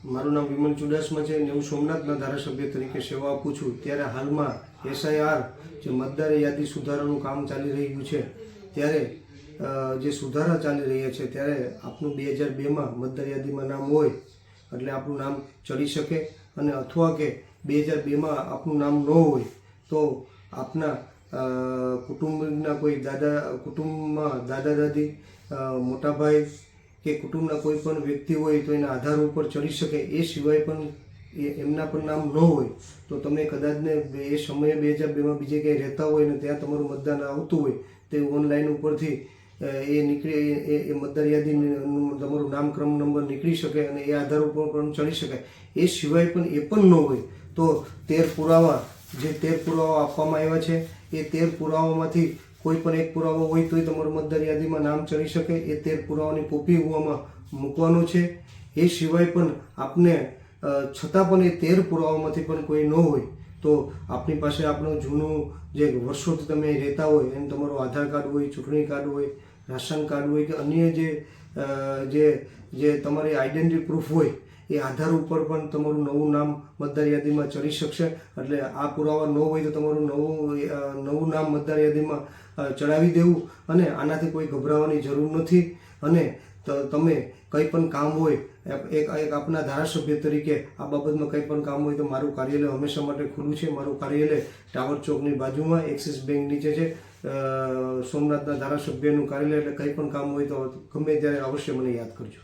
મારું નામ વિમલ ચુડાસમા છે ને હું સોમનાથના ધારાસભ્ય તરીકે સેવા આપું છું। ત્યારે હાલમાં SIR જે મતદાર યાદી સુધારાનું કામ ચાલી રહ્યું છે, ત્યારે જે સુધારા ચાલી રહ્યા છે ત્યારે આપનું 2002માં મતદાર યાદીમાં નામ હોય એટલે આપનું નામ ચડી શકે, અને અથવા કે 2002માં આપનું નામ ન હોય તો આપના કુટુંબના કોઈ કુટુંબમાં દાદા દાદી, મોટા ભાઈ કે કુટુંબના કોઈ પણ વ્યક્તિ હોય તો એના આધાર ઉપર ચડી શકે। એ સિવાય પણ એમના પણ નામ ન હોય તો તમે કદાચને એ સમયે 2002માં બીજે ક્યાંય રહેતા હોય ને ત્યાં તમારું મતદાન આવતું હોય તે ઓનલાઈન ઉપરથી એ મતદાર યાદીનું તમારું નામ ક્રમ નંબર નીકળી શકે અને એ આધાર ઉપર પણ ચડી શકાય। એ સિવાય પણ એ પણ ન હોય તો 13 પુરાવા આપવામાં આવ્યા છે, એ 13 પુરાવામાંથી કોઈ પણ એક પુરાવો હોય તોય તમારું મતદાર યાદીમાં નામ ચડી શકે। એ 13 પુરાવાની કોપી આમાં મૂકવાનો છે। એ સિવાય પણ આપને છતાં પણ એ 13 પુરાવામાંથી પણ કોઈ ન હોય તો આપણી પાસે આપણું જૂનું જે વર્ષોથી તમે રહેતા હોય એમ તમારું આધાર કાર્ડ હોય, ચૂંટણી કાર્ડ હોય, રાશન કાર્ડ હોય કે અન્ય જે તમારી આઈડેન્ટિટી પ્રૂફ હોય એ આધાર ઉપર પણ તમારું નવું નામ મતદાર યાદીમાં ચડી શકશે। એટલે આ પુરાવા ન હોય તો તમારું નવું નામ મતદાર યાદીમાં ચડાવી દેવું, અને આનાથી કોઈ ગભરાવાની જરૂર નથી। અને તમે કંઈ પણ કામ હોય એક આપના ધારાસભ્ય તરીકે આ બાબતમાં કંઈ પણ કામ હોય તો મારું કાર્યાલય હંમેશા માટે ખુલ્લું છે। મારું કાર્યાલય ટાવર ચોકની બાજુમાં એક્સિસ બેંક નીચે છે, સોમનાથના ધારાસભ્યનું કાર્યાલય। એટલે કંઈ પણ કામ હોય તો ગમે ત્યારે અવશ્ય મને યાદ કરજો।